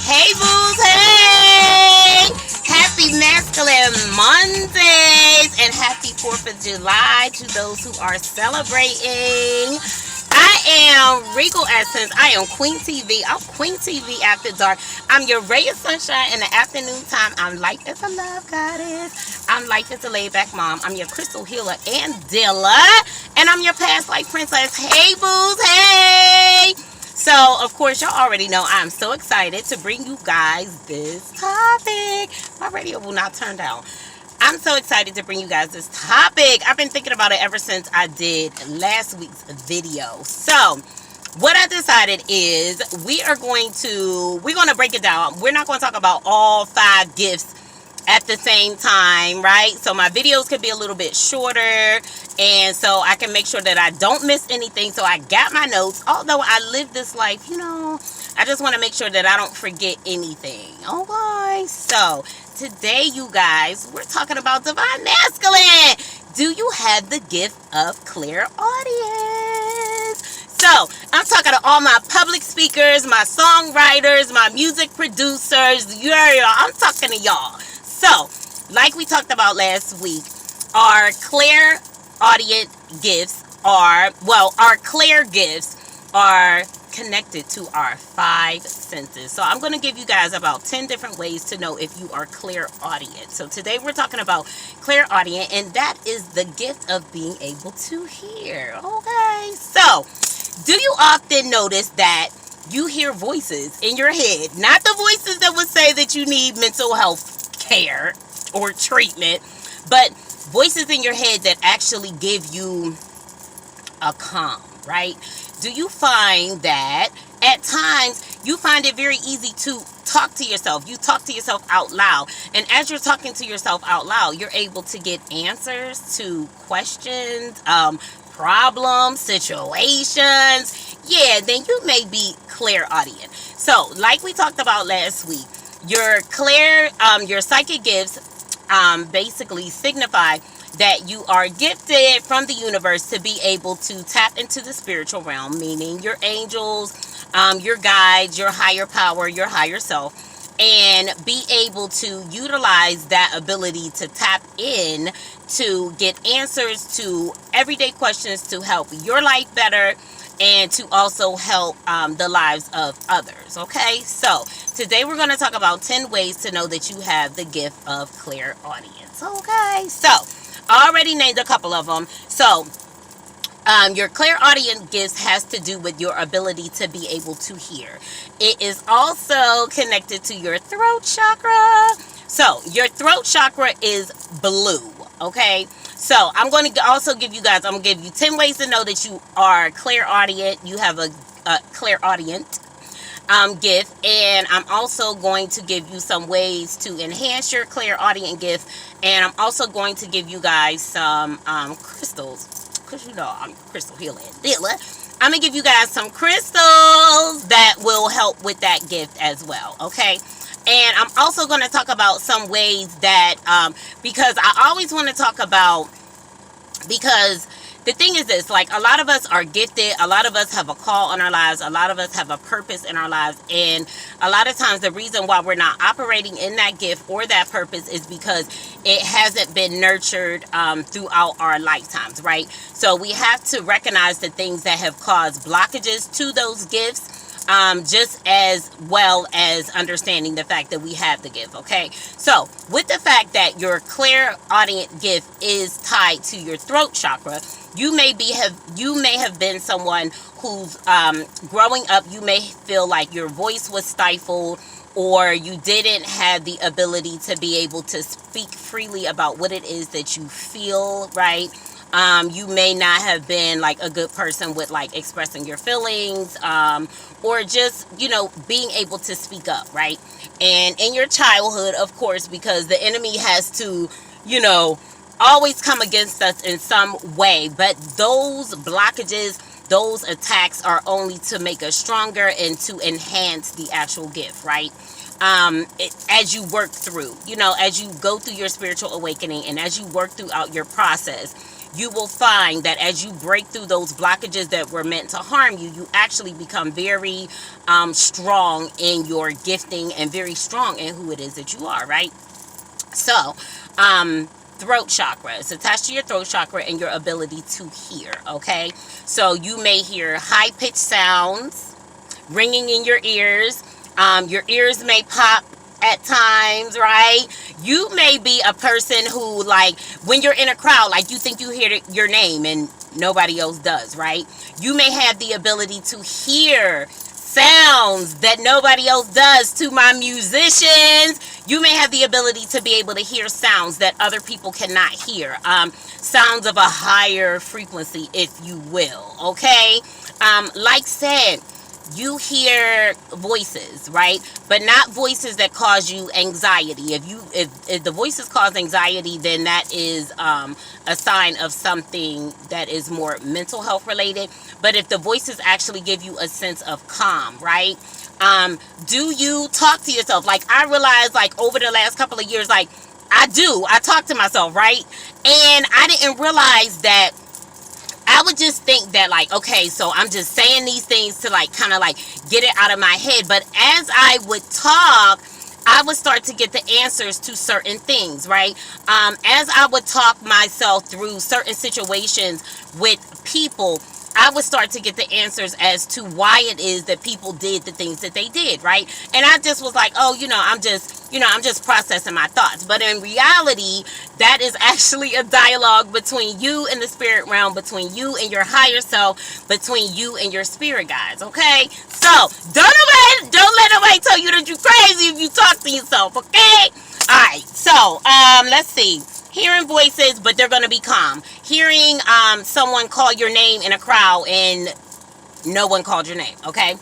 Hey boos, hey! Happy Masculine Mondays and happy 4th of July to those who are celebrating. I am Regal Essence. I am Queen TV. I'm Queen TV After Dark. I'm your ray of sunshine in the afternoon time. I'm life as a love goddess. I'm life as a laid back mom. I'm your crystal healer and dealer. And I'm your past life princess. Hey boos, hey! So, of course, y'all already know I'm so excited to bring you guys this topic. My radio will not turn down. I'm so excited to bring you guys this topic. I've been thinking about it ever since I did last week's video. So, what I decided is we're going to break it down. We're not going to talk about all 5 gifts at the same time, right? So my videos could be a little bit shorter, and so I can make sure that I don't miss anything. So I got my notes. Although I live this life, I just want to make sure that I don't forget anything. Okay, so today, you guys, we're talking about divine masculine. Do you have the gift of clairaudience? So I'm talking to all my public speakers, my songwriters, my music producers. Yeah, I'm talking to y'all. So, like we talked about last week, our clairaudient gifts our clair gifts are connected to our 5 senses. So I'm going to give you guys about 10 different ways to know if you are clairaudient. So today we're talking about clairaudient, and that is the gift of being able to hear. Okay, so do you often notice that you hear voices in your head? Not the voices that would say that you need mental health care or treatment, but voices in your head that actually give you a calm, right? Do you find that at times you find it very easy to talk to yourself? You talk to yourself out loud, and as you're talking to yourself out loud, you're able to get answers to questions, problems, situations. Yeah, then you may be clairaudient. So, like we talked about last week, your psychic gifts basically signify that you are gifted from the universe to be able to tap into the spiritual realm, meaning your angels, your guides, your higher power, your higher self, and be able to utilize that ability to tap in to get answers to everyday questions to help your life better and to also help the lives of others. Okay, so today we're going to talk about 10 ways to know that you have the gift of clairaudience. Okay, so I already named a couple of them. So your clairaudient gifts has to do with your ability to be able to hear. It is also connected to your throat chakra. So your throat chakra is blue. Okay, so I'm going to also give you 10 ways to know that you are clairaudient. You have a clairaudient gift, and I'm also going to give you some ways to enhance your clairaudient gift, and I'm also going to give you guys some crystals, because I'm a crystal healer and dealer. I'm going to give you guys some crystals that will help with that gift as well, okay? And I'm also going to talk about some ways that, because I always want to talk about, because the thing is this, like, a lot of us are gifted, a lot of us have a call on our lives, a lot of us have a purpose in our lives, and a lot of times the reason why we're not operating in that gift or that purpose is because it hasn't been nurtured throughout our lifetimes, right? So we have to recognize the things that have caused blockages to those gifts, just as well as understanding the fact that we have the gift. Okay, so with the fact that your clairaudient gift is tied to your throat chakra, you may have been someone who's growing up, you may feel like your voice was stifled, or you didn't have the ability to be able to speak freely about what it is that you feel, right? You may not have been like a good person with like expressing your feelings, or just, being able to speak up, right? And in your childhood, of course, because the enemy has to, always come against us in some way. But those blockages, those attacks are only to make us stronger and to enhance the actual gift, right? As you work through, as you go through your spiritual awakening and as you work throughout your process, you will find that as you break through those blockages that were meant to harm you, you actually become very strong in your gifting and very strong in who it is that you are, right? So, throat chakra. It's attached to your throat chakra and your ability to hear, okay? So you may hear high-pitched sounds ringing in your ears. Your ears may pop at times, right? You may be a person who, like, when you're in a crowd, like, you think you hear your name and nobody else does, right? You may have the ability to hear sounds that nobody else does. To my musicians, you may have the ability to be able to hear sounds that other people cannot hear. Sounds of a higher frequency, if you will, okay? Like said, you hear voices, right? But not voices that cause you anxiety. If the voices cause anxiety, then that is a sign of something that is more mental health related. But if the voices actually give you a sense of calm, right? Do you talk to yourself? Like, I realized, like, over the last couple of years, like, I talk to myself, right? And I didn't realize that I would just think that, like, okay, so I'm just saying these things to, like, kind of, like, get it out of my head. But as I would talk, I would start to get the answers to certain things, right? As I would talk myself through certain situations with people, I would start to get the answers as to why it is that people did the things that they did, right? And I just was like, oh, I'm just processing my thoughts. But in reality, that is actually a dialogue between you and the spirit realm, between you and your higher self, between you and your spirit guides, okay? So, don't let nobody tell you that you're crazy if you talk to yourself, okay? All right, so, let's see. Hearing voices, but they're going to be calm. Hearing someone call your name in a crowd and no one called your name, okay?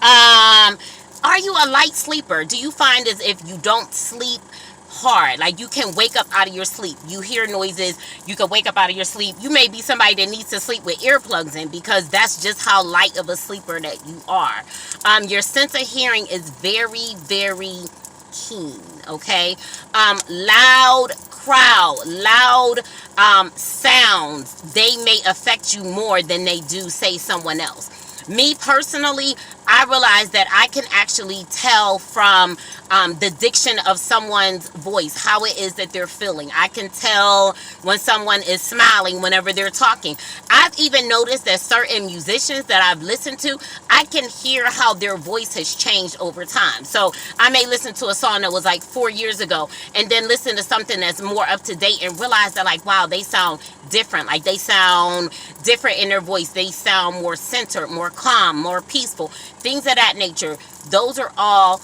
Are you a light sleeper? Do you find as if you don't sleep hard? Like, you can wake up out of your sleep. You hear noises. You can wake up out of your sleep. You may be somebody that needs to sleep with earplugs in, because that's just how light of a sleeper that you are. Your sense of hearing is very, very keen, okay? Loud crowd, loud sounds, they may affect you more than they do, say, someone else. Me personally, I realize that I can actually tell from the diction of someone's voice how it is that they're feeling. I can tell when someone is smiling whenever they're talking. I've even noticed that certain musicians that I've listened to, I can hear how their voice has changed over time. So I may listen to a song that was like 4 years ago and then listen to something that's more up to date and realize that, like, wow, they sound different. Like, they sound different in their voice. They sound more centered, more calm, more peaceful, things of that nature. Those are all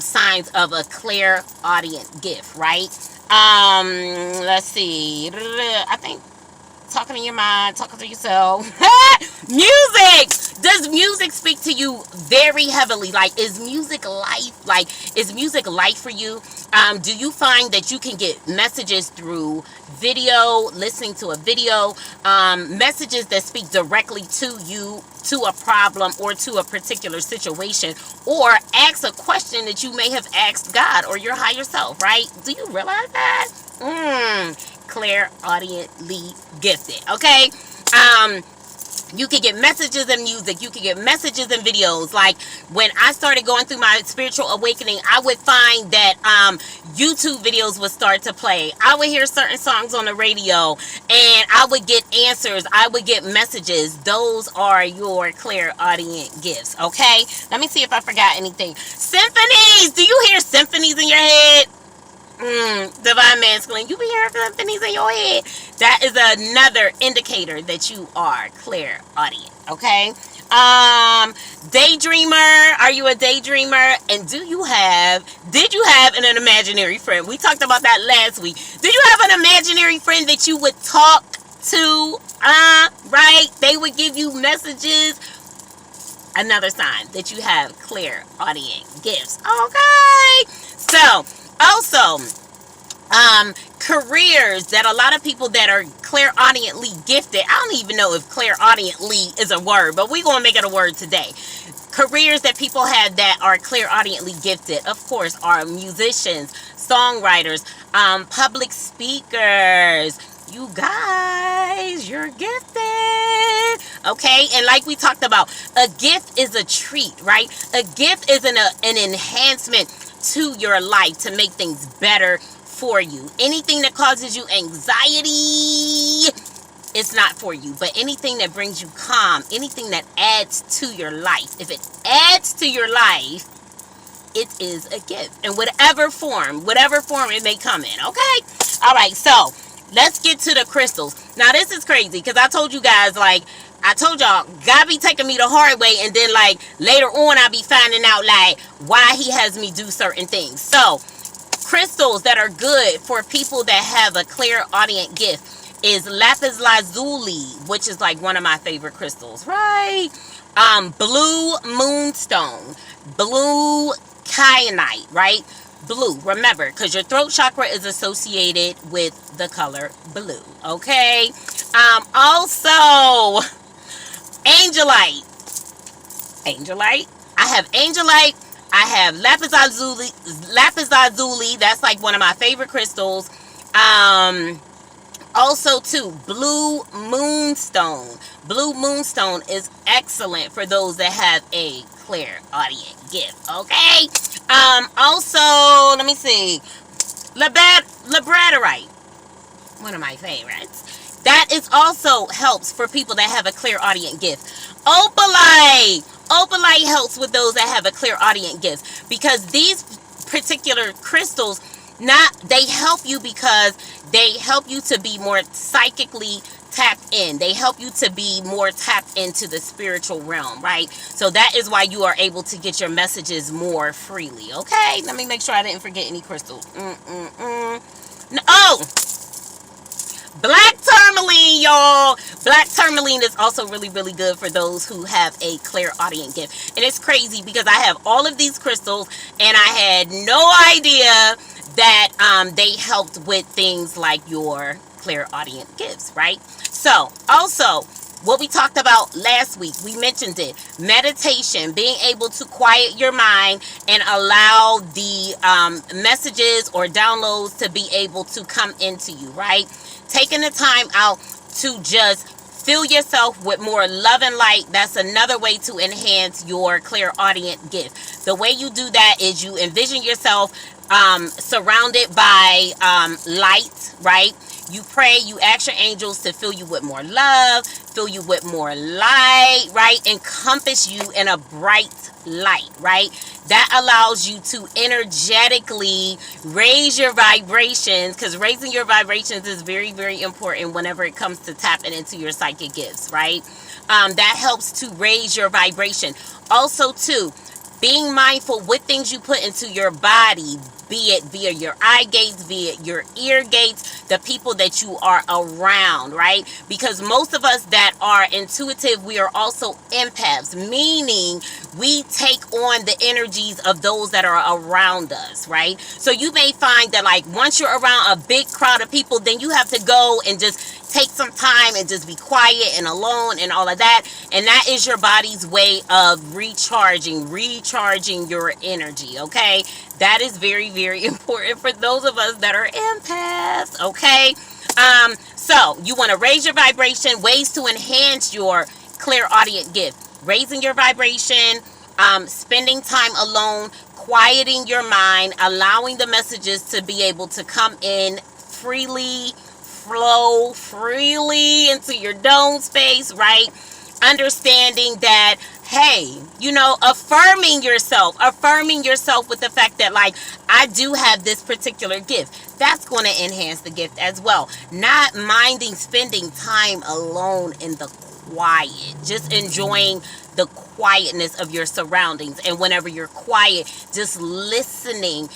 signs of a clairaudient gift, right? Let's see. I think talking to your mind, talking to yourself. Music! Does music speak to you very heavily? Like, is music life? Like, is music life for you? Do you find that you can get messages through video, listening to a video, messages that speak directly to you, to a problem or to a particular situation, or ask a question that you may have asked God or your higher self, right? Do you realize that? Clairaudiently gifted, okay? You can get messages in music. You can get messages in videos. Like, when I started going through my spiritual awakening, I would find that YouTube videos would start to play. I would hear certain songs on the radio, and I would get answers. I would get messages. Those are your clairaudient gifts, okay? Let me see if I forgot anything. Symphonies! Do you hear symphonies in your head? Divine masculine, you be hearing symphonies in your head. That is another indicator that you are clairaudient, okay? Daydreamer, are you a daydreamer? And did you have an imaginary friend? We talked about that last week. Did you have an imaginary friend that you would talk to? Right? They would give you messages. Another sign that you have clairaudient gifts, okay? So, also, careers that a lot of people that are clairaudiently gifted, I don't even know if clairaudiently is a word, but we're going to make it a word today. Careers that people have that are clairaudiently gifted, of course, are musicians, songwriters, public speakers, You guys, you're gifted. Okay, and like we talked about, a gift is a treat, right? A gift is an enhancement to your life to make things better for you. Anything that causes you anxiety, it's not for you. But anything that brings you calm, anything that adds to your life, if it adds to your life, it is a gift. In whatever form it may come in. Okay? All right, so let's get to the crystals. Now, this is crazy because I told you guys, like, I told y'all, God be taking me the hard way, and then, like, later on, I be finding out, like, why he has me do certain things. So, crystals that are good for people that have a clairaudient gift is lapis lazuli, which is, like, one of my favorite crystals, right? Blue moonstone, blue kyanite, right? Blue, remember, because your throat chakra is associated with the color blue, okay? Also, angelite. I have angelite. I have lapis lazuli. That's like one of my favorite crystals. Also, too, blue moonstone. Blue moonstone is excellent for those that have a clairaudient gift, okay? Also, let me see. Labradorite, one of my favorites. That is also helps for people that have a clairaudient gift. Opalite helps with those that have a clairaudient gift, because these particular crystals, they help you because they help you to be more psychically tapped in. They help you to be more tapped into the spiritual realm, right? So that is why you are able to get your messages more freely, okay? Let me make sure I didn't forget any crystals. No, oh! Black tourmaline, y'all. Black tourmaline is also really, really good for those who have a clairaudient gift. And it's crazy because I have all of these crystals and I had no idea that they helped with things like your clairaudient gifts, right? So, also, what we talked about last week, we mentioned it. Meditation, being able to quiet your mind and allow the messages or downloads to be able to come into you, right? Taking the time out to just fill yourself with more love and light. That's another way to enhance your clairaudient gift. The way you do that is you envision yourself surrounded by light, right? You pray, you ask your angels to fill you with more love, fill you with more light, right? Encompass you in a bright light, right? That allows you to energetically raise your vibrations, because raising your vibrations is very, very important whenever it comes to tapping into your psychic gifts, right? That helps to raise your vibration. Also, too, being mindful with things you put into your body, be it via your eye gates, be it your ear gates, the people that you are around, right? Because most of us that are intuitive, we are also empaths, meaning we take on the energies of those that are around us, right? So you may find that, like, once you're around a big crowd of people, then you have to go and just take some time and just be quiet and alone and all of that. And that is your body's way of recharging your energy, okay? That is very, very important for those of us that are empaths, okay? So you want to raise your vibration. Ways to enhance your clairaudient gift: raising your vibration, spending time alone, quieting your mind, allowing the messages to be able to come in freely, flow freely into your dome space, right? Understanding that, hey, you know, affirming yourself with the fact that, like, I do have this particular gift. That's going to enhance the gift as well. Not minding spending time alone in the quiet, just enjoying the quietness of your surroundings. And whenever you're quiet, just listening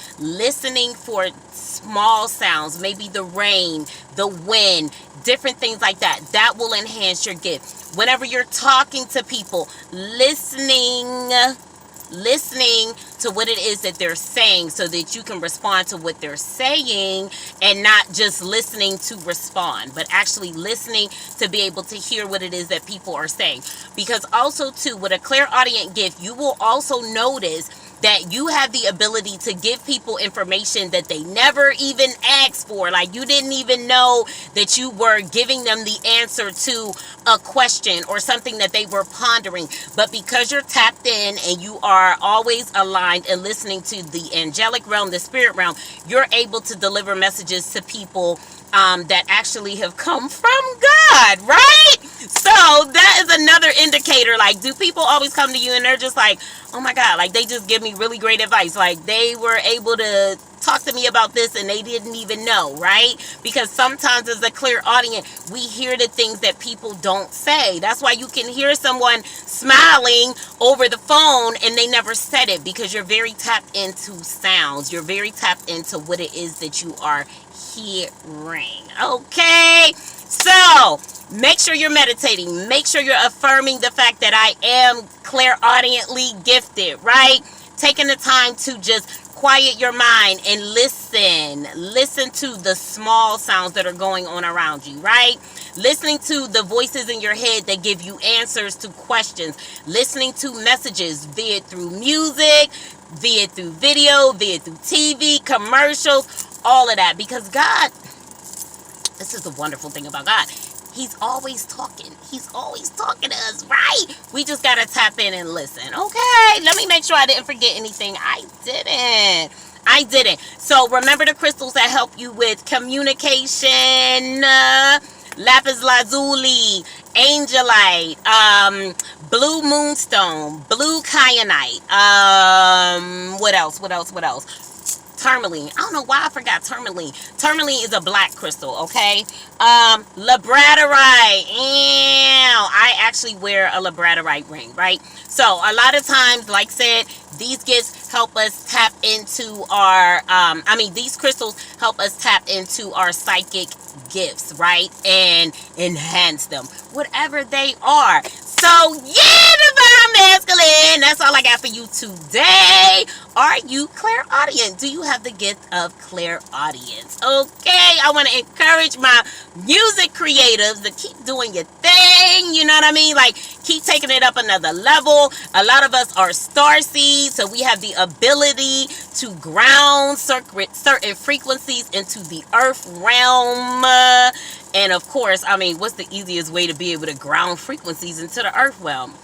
for small sounds, maybe the rain, the wind, different things like that. That will enhance your gift. Whenever you're talking to people, listening to what it is that they're saying so that you can respond to what they're saying, and not just listening to respond, but actually listening to be able to hear what it is that people are saying. Because also, too, with a clairaudient gift, you will also notice that you have the ability to give people information that they never even asked for. Like, you didn't even know that you were giving them the answer to a question or something that they were pondering. But because you're tapped in and you are always aligned and listening to the angelic realm, the spirit realm, you're able to deliver messages to people that actually have come from God, right? So that is another indicator. Like, do people always come to you and they're just like, oh my God, like they just give me really great advice. Like, they were able to talk to me about this and they didn't even know, right? Because sometimes as a clairaudient, we hear the things that people don't say. That's why you can hear someone smiling over the phone and they never said it, because you're very tapped into sounds. You're very tapped into what it is that you are hearing. Okay, so make sure you're meditating. Make sure you're affirming the fact that I am clairaudiently gifted, right? Taking the time to just quiet your mind and listen to the small sounds that are going on around you, right? Listening to the voices in your head that give you answers to questions. Listening to messages, be it through music, be it through video, be it through TV, commercials, all of that. Because God, this is the wonderful thing about God, He's always talking. He's always talking to us, right? We just got to tap in and listen. Okay, let me make sure I didn't forget anything. I didn't. So remember the crystals that help you with communication. Lapis lazuli, angelite, blue moonstone, blue kyanite. What else? Tourmaline. I don't know why I forgot tourmaline. Tourmaline is a black crystal, okay? Labradorite. Ew. I actually wear a labradorite ring, right? So a lot of times, like I said, these gifts help us tap into our, these crystals help us tap into our psychic gifts, right? And enhance them, whatever they are. So, yeah, divine masculine, that's all I got for you today. Are you clairaudient? Do you have the gift of clairaudience? Okay, I want to encourage my music creatives to keep doing your thing, you know what I mean? Like, keep taking it up another level. A lot of us are starseeds, so we have the ability to ground certain frequencies into the earth realm. And of course, what's the easiest way to be able to ground frequencies into the earth realm?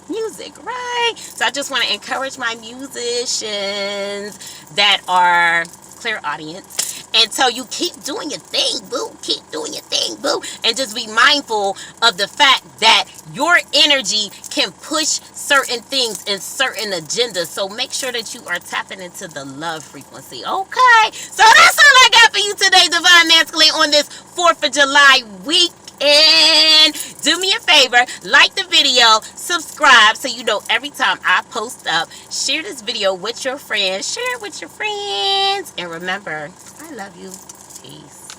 Music, right? So I just want to encourage my musicians that are clairaudients and tell you, keep doing your thing, boo. Keep doing your thing, boo. And just be mindful of the fact that your energy can push certain things and certain agendas. So make sure that you are tapping into the love frequency. Okay, so that's all I got for you today, Divine Masculine, on this 4th of July week. And do me a favor, like the video, subscribe so you know every time I post up. Share this video with your friends. Share it with your friends. And remember, I love you. Peace.